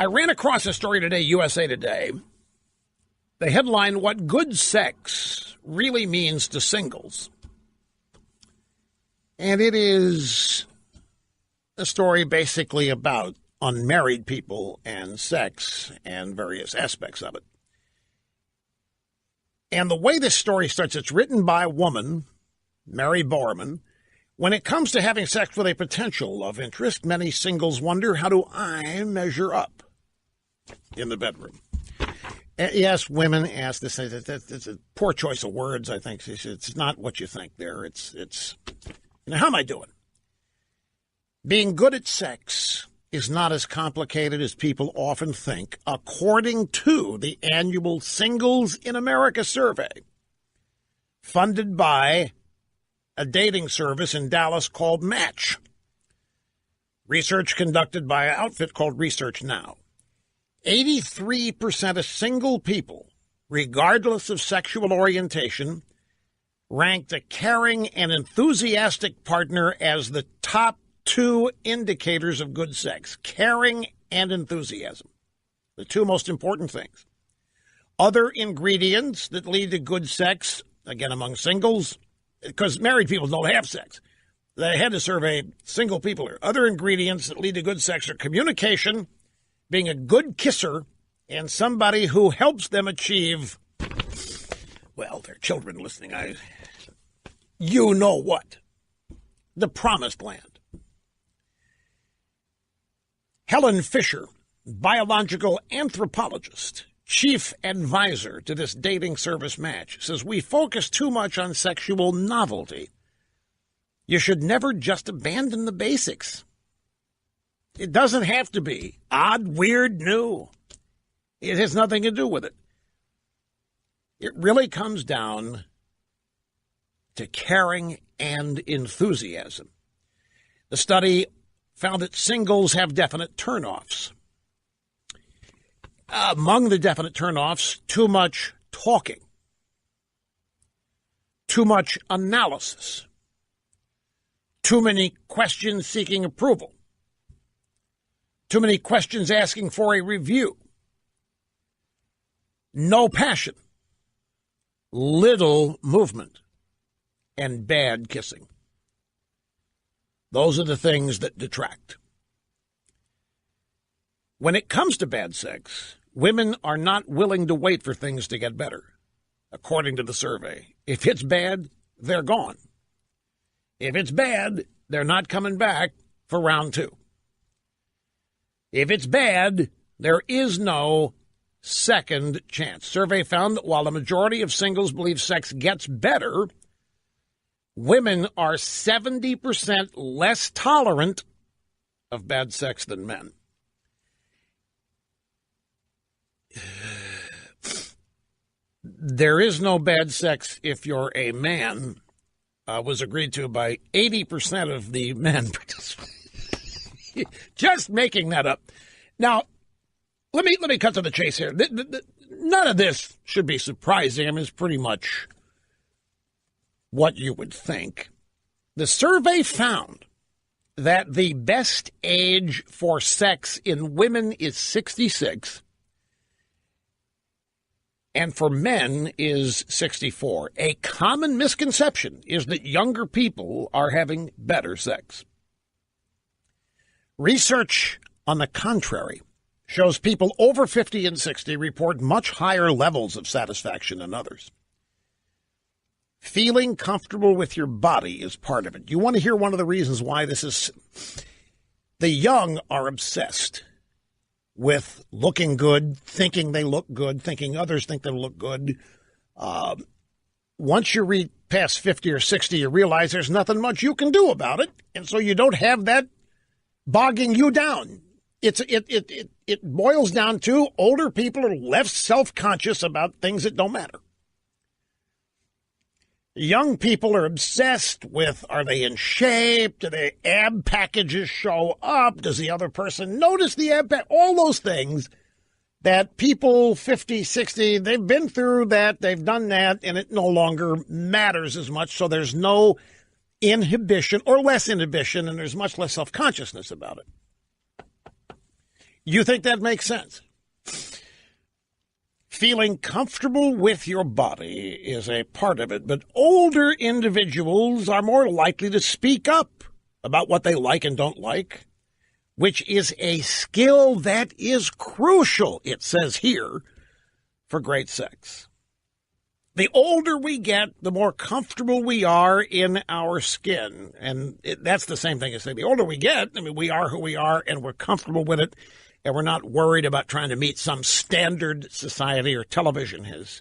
I ran across a story today, USA Today. The headline, What Good Sex Really Means to Singles. And it is a story basically about unmarried people and sex and various aspects of it. And the way this story starts, it's written by a woman, Mary Borman. When it comes to having sex with a potential love interest, many singles wonder, how do I measure up in the bedroom? Yes, women ask this. It's a poor choice of words, I think. It's not what you think there. It's. Now, how am I doing? Being good at sex is not as complicated as people often think, according to the annual Singles in America survey, funded by a dating service in Dallas called Match. Research conducted by an outfit called Research Now. 83% of single people, regardless of sexual orientation, ranked a caring and enthusiastic partner as the top two indicators of good sex. Caring and enthusiasm, the two most important things. Other ingredients that lead to good sex, again among singles, because married people don't have sex. They had to survey single people here. Other ingredients that lead to good sex are communication, being a good kisser, and somebody who helps them achieve, well, their children listening, you know what? The promised land. Helen Fisher, biological anthropologist, chief advisor to this dating service Match, says we focus too much on sexual novelty. You should never just abandon the basics. It doesn't have to be odd, weird, new. It has nothing to do with it. It really comes down to caring and enthusiasm. The study found that singles have definite turnoffs. Among the definite turnoffs, too much talking, too much analysis, too many questions seeking approval, too many questions asking for a review, no passion, little movement, and bad kissing. Those are the things that detract. When it comes to bad sex, women are not willing to wait for things to get better, according to the survey. If it's bad, they're gone. If it's bad, they're not coming back for round two. If it's bad, there is no second chance. Survey found that while the majority of singles believe sex gets better, women are 70% less tolerant of bad sex than men. There is no bad sex if you're a man, was agreed to by 80% of the men participating. Just making that up. Now, let me cut to the chase here. None of this should be surprising. I mean, it's pretty much what you would think. The survey found that the best age for sex in women is 66, and for men is 64. A common misconception is that younger people are having better sex. Research, on the contrary, shows people over 50 and 60 report much higher levels of satisfaction than others. Feeling comfortable with your body is part of it. You want to hear one of the reasons why this is? The young are obsessed with looking good, thinking they look good, thinking others think they look good. Once you reach past 50 or 60, you realize there's nothing much you can do about it, and so you don't have that bogging you down. It boils down to older people are less self-conscious about things that don't matter. Young people are obsessed with, are they in shape? Do their ab packages show up? Does the other person notice the ab pack? All those things that people 50, 60, they've been through that, they've done that, and it no longer matters as much. So there's no inhibition or less inhibition, and there's much less self-consciousness about it. You think that makes sense? Feeling comfortable with your body is a part of it, but older individuals are more likely to speak up about what they like and don't like, which is a skill that is crucial, it says here, for great sex. The older we get, the more comfortable we are in our skin. And that's the same thing as saying the older we get, I mean, we are who we are and we're comfortable with it. And we're not worried about trying to meet some standard society or television has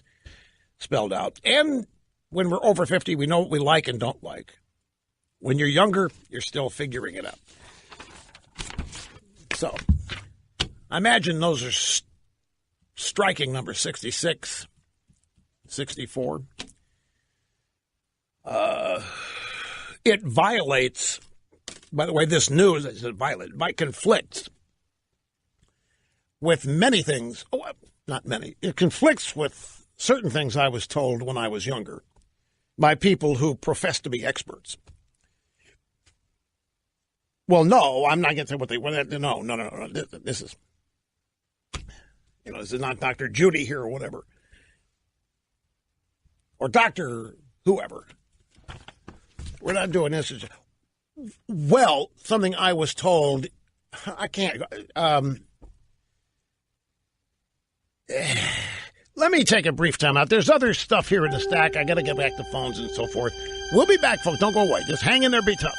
spelled out. And when we're over 50, we know what we like and don't like. When you're younger, you're still figuring it out. So, I imagine those are striking numbers, 66, 64. It violates, by the way, this news is it conflicts with many things. Oh, not many. It conflicts with certain things I was told when I was younger by people who profess to be experts. Well, no, I'm not going to say what they want. No. This is, this is not Dr. Judy here or whatever. Or Dr. whoever. We're not doing this. Well, something I was told, I can't, let me take a brief time out. There's other stuff here in the stack. I got to get back to phones and so forth. We'll be back, folks. Don't go away. Just hang in there. Be tough.